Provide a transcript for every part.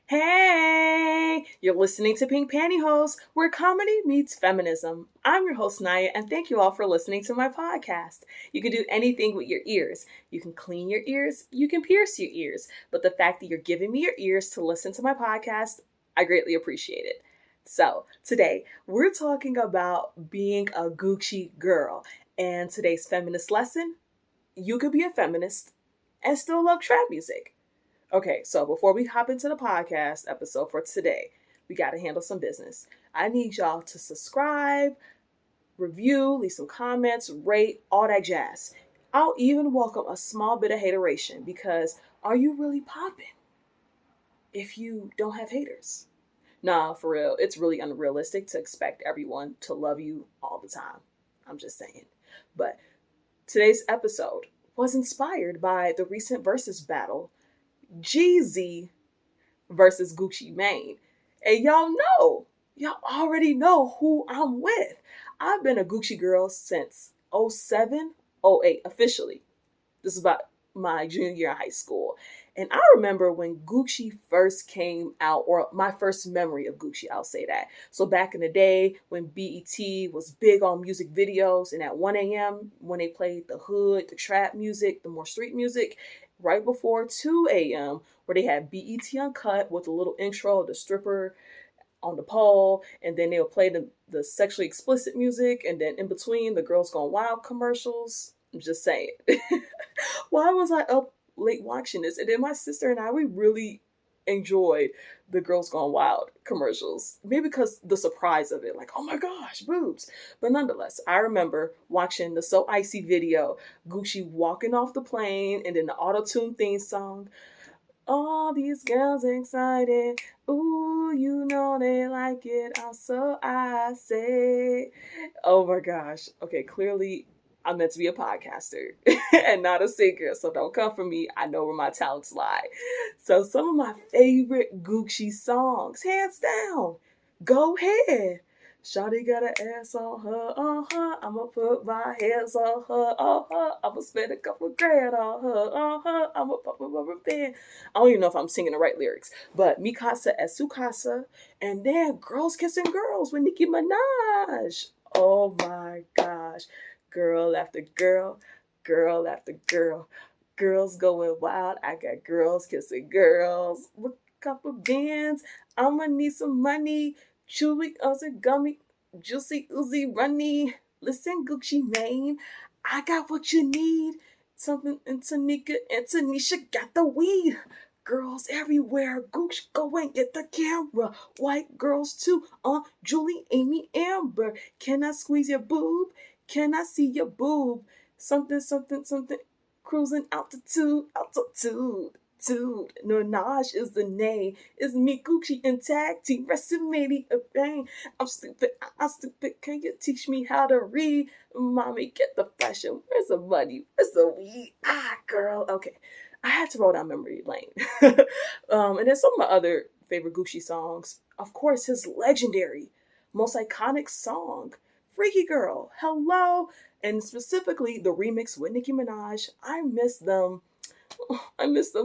Hey, you're listening to Pink Pantyhose, where comedy meets feminism. I'm your host, Naya, and thank you all for listening to my podcast. You can do anything with your ears. You can clean your ears, you can pierce your ears, but the fact that you're giving me your ears to listen to my podcast, I greatly appreciate it. So, today, we're talking about being a Gucci girl, and today's feminist lesson, you could be a feminist and still love trap music. Okay, so before we hop into the podcast episode for today, we got to handle some business. I need y'all to subscribe, review, leave some comments, rate, all that jazz. I'll even welcome a small bit of hateration because are you really popping if you don't have haters? Nah, for real, it's really unrealistic to expect everyone to love you all the time. I'm just saying. But today's episode was inspired by the recent versus battle Jeezy versus Gucci Mane. And y'all already know who I'm with. I've been a Gucci girl since '07, '08 officially. This is about my junior year in high school. And I remember when Gucci first came out, or my first memory of Gucci, I'll say that. So back in the day when BET was big on music videos, and at 1 a.m. when they played the hood, the trap music, the more street music, right before 2 a.m., where they had BET Uncut with a little intro of the stripper on the pole, and then they'll play the sexually explicit music, and then in between the Girls Gone Wild commercials. I'm just saying. Why was I up late watching this? And then my sister and I, we really enjoyed the Girls Gone Wild commercials. Maybe because the surprise of it, like, oh my gosh, boobs. But nonetheless, I remember watching the So Icy video, Gucci walking off the plane, and then the auto-tune theme song. All these girls excited. Ooh, you know they like it. I'm so icy. Oh my gosh. Okay, clearly I'm meant to be a podcaster and not a singer, so don't come for me. I know where my talents lie. So some of my favorite Gucci songs, hands down. Go ahead. Shawty got an ass on her, uh-huh. I'ma put my hands on her, uh-huh. I'ma spend a couple grand on her, uh-huh. I'ma pop a rubber band. I don't even know if I'm singing the right lyrics, but Mi Casa Es Su Casa, and then Girls Kissing Girls with Nicki Minaj. Oh my gosh. Girl after girl, girl after girl. Girls going wild. I got girls kissing girls. With a couple bands. I'ma need some money. Chewy Uzi gummy. Juicy Uzi runny. Listen, Gucci Mane. I got what you need. Something in Tanika and Tanisha got the weed. Girls everywhere. Gooch, go and get the camera. White girls too. Julie, Amy, Amber. Can I squeeze your boob? Can I see your boob? Something, something, something. Cruising altitude, altitude. Dude, Minaj is the name. It's me, Gucci, and tag team. WrestleMania a bang. I'm stupid. I'm stupid. Can you teach me how to read? Mommy, get the fashion. Where's the money? Where's the weed? Ah, girl. Okay. I had to roll down memory lane. And then some of my other favorite Gucci songs. Of course, his legendary, most iconic song, Freaky Girl, Hello, and specifically the remix with Nicki Minaj. I miss them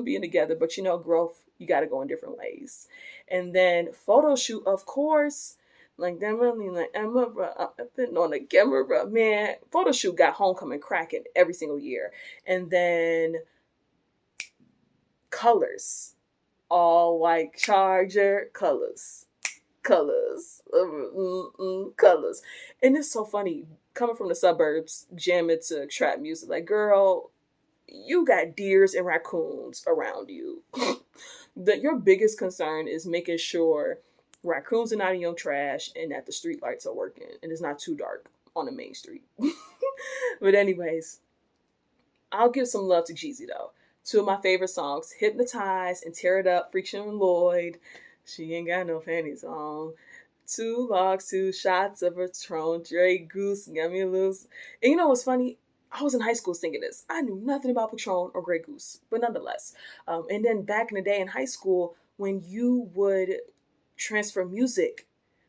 being together, but growth, you gotta go in different ways. And then photo shoot, of course, like them really like Emma, I've been on the camera, man. Photo shoot got Homecoming cracking every single year. And then colors, all white Charger colors. Colors. And it's so funny coming from the suburbs, jamming to trap music. Like, girl, you got deers and raccoons around you. That your biggest concern is making sure raccoons are not in your trash and that the street lights are working and it's not too dark on the main street. But anyways, I'll give some love to Jeezy though. Two of my favorite songs, Hypnotize and Tear It Up, Freakin' Lloyd. She ain't got no panties on. 2 logs, 2 shots of Patron, Dre Goose, got me loose. And you know what's funny? I was in high school singing this. I knew nothing about Patron or Grey Goose, but nonetheless. And then back in the day in high school, when you would transfer music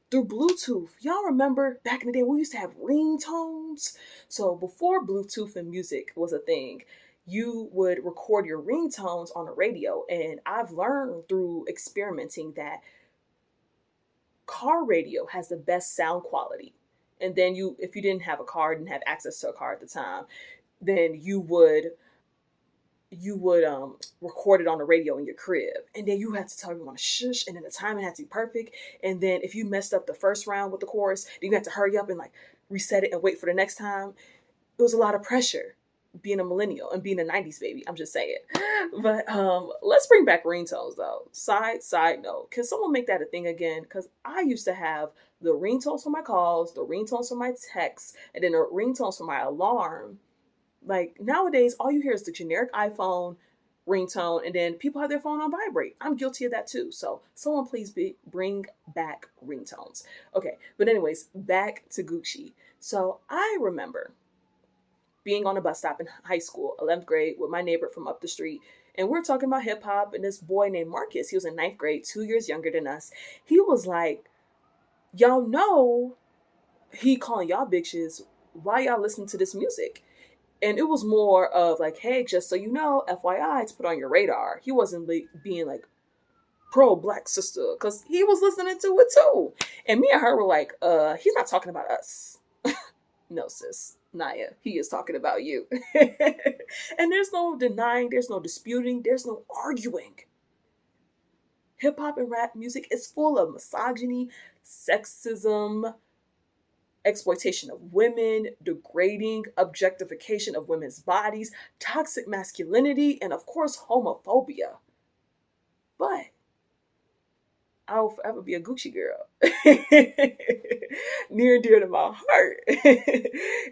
through Bluetooth, y'all remember back in the day we used to have ringtones? So before Bluetooth and music was a thing, you would record your ringtones on the radio. And I've learned through experimenting that car radio has the best sound quality. And then if you didn't have a car, didn't have access to a car at the time, then you would record it on the radio in your crib, and then you had to tell everyone to shush, and then the timing had to be perfect. And then if you messed up the first round with the chorus, then you had to hurry up and like reset it and wait for the next time. It was a lot of pressure being a millennial and being a 90s baby. I'm just saying. But let's bring back ringtones though. Side note, can someone make that a thing again? Because I used to have the ringtones for my calls, the ringtones for my texts, and then the ringtones for my alarm. Like nowadays, all you hear is the generic iPhone ringtone, and then people have their phone on vibrate. I'm guilty of that too. So someone please bring back ringtones. Okay, but anyways, back to Gucci. So I remember being on a bus stop in high school, 11th grade, with my neighbor from up the street. And we're talking about hip hop, and this boy named Marcus, he was in ninth grade, 2 years younger than us. He was like, y'all know he calling y'all bitches, why y'all listen to this music? And it was more of like, hey, just so you know, FYI, to put on your radar. He wasn't being like pro black sister, because he was listening to it too. And me and her were like, he's not talking about us. No, sis, Naya, he is talking about you. And there's no denying, there's no disputing, there's no arguing. Hip hop and rap music is full of misogyny, sexism, exploitation of women, degrading objectification of women's bodies, toxic masculinity, and of course, homophobia. But I'll forever be a Gucci girl. Near and dear to my heart.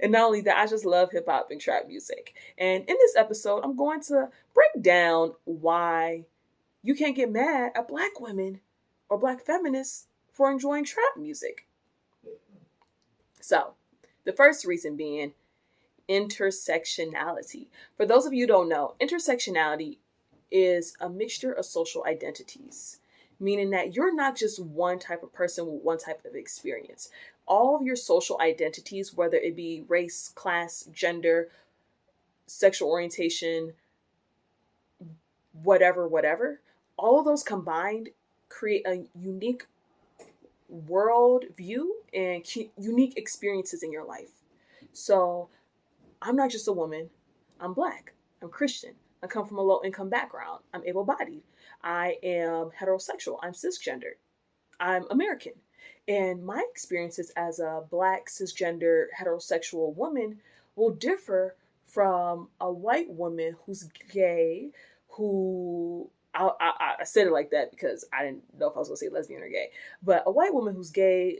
And not only that, I just love hip hop and trap music. And in this episode, I'm going to break down why you can't get mad at black women or black feminists for enjoying trap music. So, the first reason being intersectionality. For those of you who don't know, intersectionality is a mixture of social identities, meaning that you're not just one type of person with one type of experience. All of your social identities, whether it be race, class, gender, sexual orientation, whatever, all of those combined create a unique world view and unique experiences in your life. So I'm not just a woman. I'm black. I'm Christian. I come from a low income background. I'm able bodied. I am heterosexual. I'm cisgender. I'm American. And my experiences as a black cisgender heterosexual woman will differ from a white woman who's gay, who I said it like that because I didn't know if I was going to say lesbian or gay, but a white woman who's gay,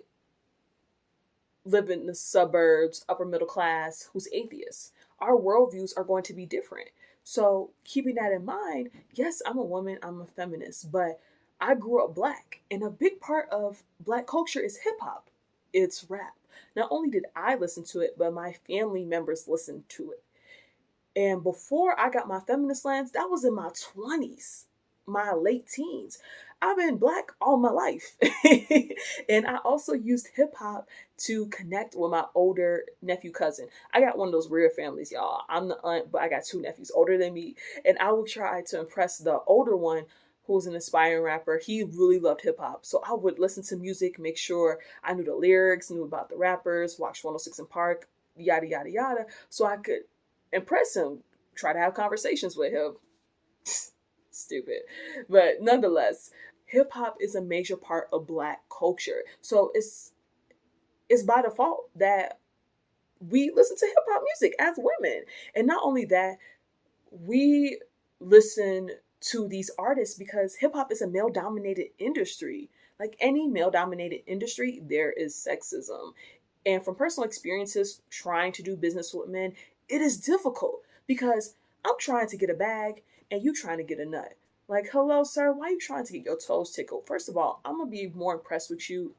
live in the suburbs, upper middle class, who's atheist. Our worldviews are going to be different. So keeping that in mind, yes, I'm a woman, I'm a feminist, but I grew up black. And a big part of black culture is hip hop. It's rap. Not only did I listen to it, but my family members listened to it. And before I got my feminist lens, that was in my 20s, my late teens. I've been black all my life. And I also used hip hop to connect with my older nephew cousin. I got one of those rare families, y'all. I'm the aunt, but I got two nephews older than me. And I would try to impress the older one, who was an aspiring rapper. He really loved hip hop. So I would listen to music, make sure I knew the lyrics, knew about the rappers, watch 106 in Park, yada, yada, yada. So I could impress him, try to have conversations with him. Stupid. But nonetheless, hip hop is a major part of black culture. So it's by default that we listen to hip hop music as women. And not only that, we listen to these artists because hip hop is a male dominated industry. Like any male dominated industry, there is sexism. And from personal experiences trying to do business with men, it is difficult because I'm trying to get a bag and you trying to get a nut. Like, hello, sir, why are you trying to get your toes tickled? First of all, I'm going to be more impressed with you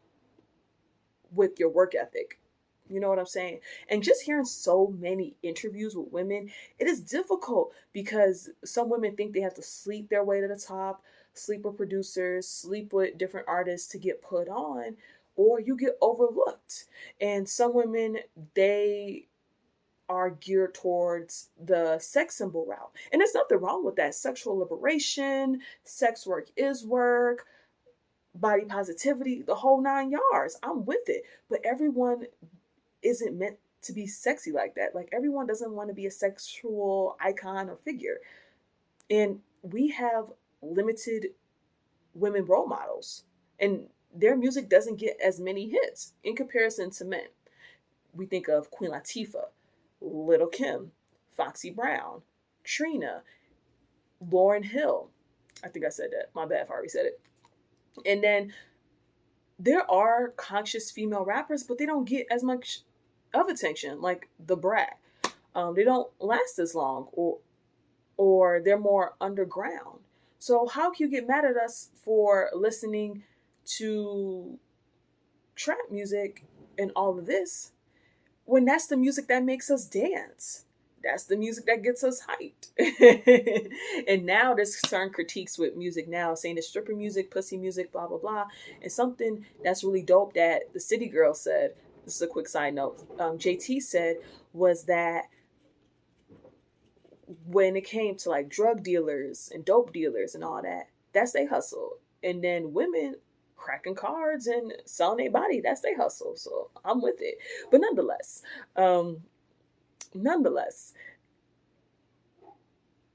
with your work ethic. You know what I'm saying? And just hearing so many interviews with women, it is difficult because some women think they have to sleep their way to the top, sleep with producers, sleep with different artists to get put on, or you get overlooked. And some women, they are geared towards the sex symbol route. And there's nothing wrong with that. Sexual liberation, sex work is work, body positivity, the whole 9 yards. I'm with it. But everyone isn't meant to be sexy like that. Like everyone doesn't want to be a sexual icon or figure. And we have limited women role models. And their music doesn't get as many hits in comparison to men. We think of Queen Latifah, Little Kim, Foxy Brown, Trina, Lauryn Hill. I think I said that. My bad if I already said it. And then there are conscious female rappers, but they don't get as much of attention, like The Brat. They don't last as long, or they're more underground. So how can you get mad at us for listening to trap music and all of this when that's the music that makes us dance? That's the music that gets us hyped. And now there's certain critiques with music now, saying it's stripper music, pussy music, blah, blah, blah. And something that's really dope that the City Girl said, this is a quick side note, JT said, was that when it came to like drug dealers and dope dealers and all that, that's their hustle. And then women cracking cards and selling their body, that's their hustle. So I'm with it. But nonetheless,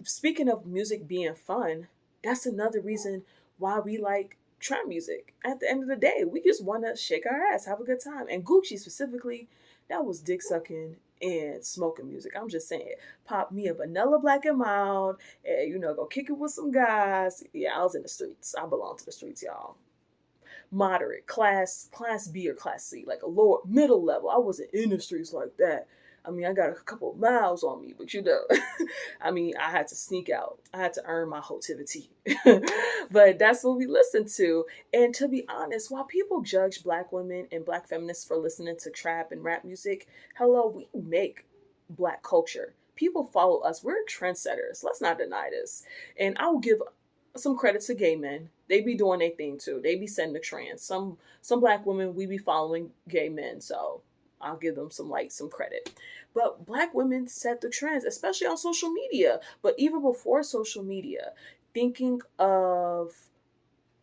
speaking of music being fun, that's another reason why we like trap music. At the end of the day, we just want to shake our ass, have a good time. And Gucci specifically, that was dick sucking and smoking music. I'm just saying, pop me a vanilla black and mild, and go kick it with some guys. Yeah, I was in the streets. I belong to the streets, y'all. Moderate, class B or class C, like a lower middle level. I wasn't in the streets like that. I mean, I got a couple of miles on me, but I mean, I had to sneak out. I had to earn my hotivity. But that's what we listened to. And to be honest, while people judge Black women and Black feminists for listening to trap and rap music, hello, we make Black culture. People follow us. We're trendsetters. Let's not deny this. And I will give some credit to gay men. They be doing their thing too. They be setting the trends. Some Black women, we be following gay men. So I'll give them some credit. But Black women set the trends, especially on social media. But even before social media, thinking of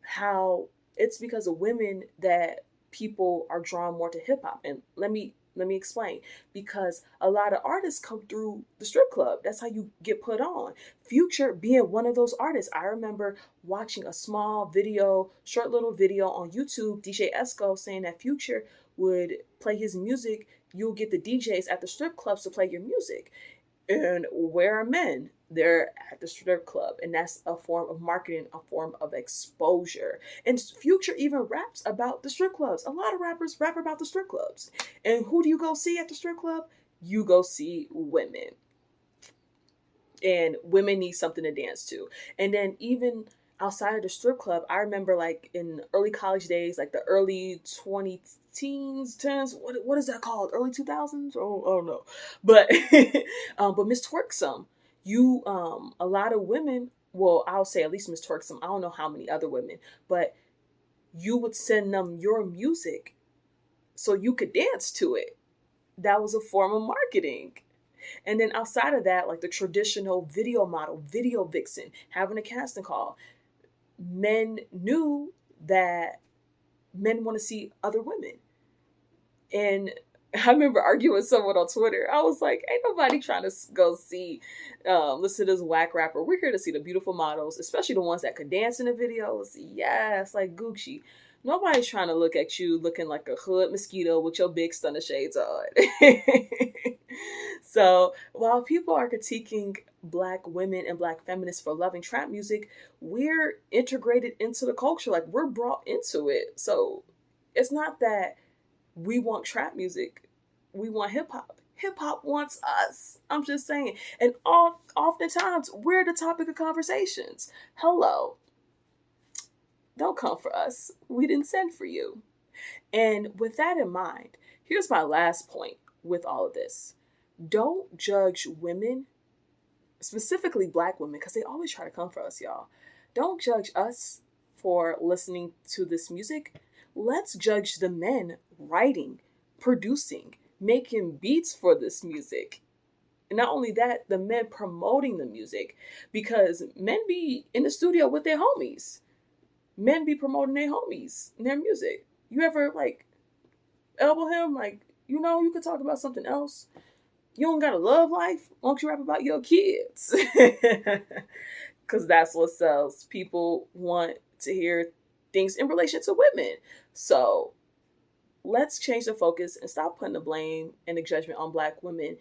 how it's because of women that people are drawn more to hip hop. And let me explain. Because a lot of artists come through the strip club. That's how you get put on. Future being one of those artists. I remember watching a short little video on YouTube, DJ Esco, saying that Future would play his music. You'll get the DJs at the strip clubs to play your music. And where are men? They're at the strip club. And that's a form of marketing, a form of exposure. And Future even raps about the strip clubs. A lot of rappers rap about the strip clubs. And who do you go see at the strip club? You go see women. And women need something to dance to. And then even outside of the strip club, I remember like in early college days, like the early 2010s, what is that called? Early 2000s? Oh no. But but Miss Twerksome, a lot of women, well, I'll say at least Miss Twerksome, I don't know how many other women, but you would send them your music so you could dance to it. That was a form of marketing. And then outside of that, like the traditional video model, video vixen, having a casting call, men knew that men want to see other women. And I remember arguing with someone on Twitter. I was like, ain't nobody trying to go listen to this whack rapper. We're here to see the beautiful models, especially the ones that could dance in the videos. Yes, like Gucci. Nobody's trying to look at you looking like a hood mosquito with your big stunner shades on. So while people are critiquing Black women and Black feminists for loving trap music, we're integrated into the culture. Like we're brought into it. So it's not that we want trap music. We want hip hop. Hip hop wants us. I'm just saying. And oftentimes we're the topic of conversations. Hello. Don't come for us. We didn't send for you. And with that in mind, here's my last point with all of this. Don't judge women, specifically Black women, because they always try to come for us, y'all. Don't judge us for listening to this music. Let's judge the men writing, producing, making beats for this music. And not only that, the men promoting the music, because men be in the studio with their homies. Men be promoting their homies and their music. You ever like elbow him, like, you could talk about something else. You don't got a love life. Why don't you rap about your kids? Because that's what sells. People want to hear things in relation to women. So let's change the focus and stop putting the blame and the judgment on Black women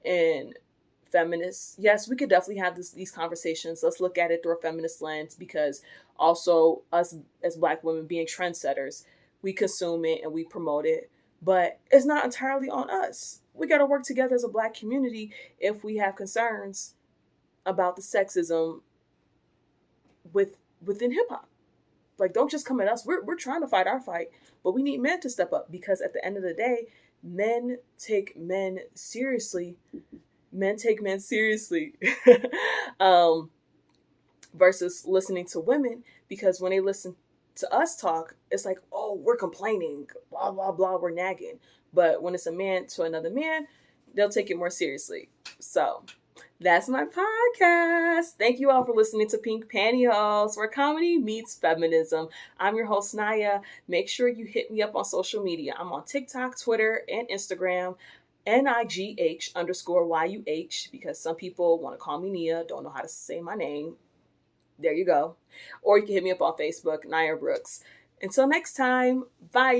and feminists. Yes, we could definitely have these conversations. Let's look at it through a feminist lens, because also us as Black women being trendsetters, we consume it and we promote it. But it's not entirely on us. We got to work together as a Black community if we have concerns about the sexism within hip hop. Like, don't just come at us. We're trying to fight our fight, but we need men to step up, because at the end of the day, men take men seriously. Men take men seriously. Versus listening to women, because when they listen to us talk, it's like, oh, we're complaining, blah, blah, blah, we're nagging. But when it's a man to another man, they'll take it more seriously. So that's my podcast. Thank you all for listening to Pink Pantyhose, where comedy meets feminism. I'm your host, Naya. Make sure you hit me up on social media. I'm on TikTok, Twitter, and Instagram. NIGH_YUH, because some people want to call me Nia, don't know how to say my name. There you go. Or you can hit me up on Facebook, Naya Brooks. Until next time, bye.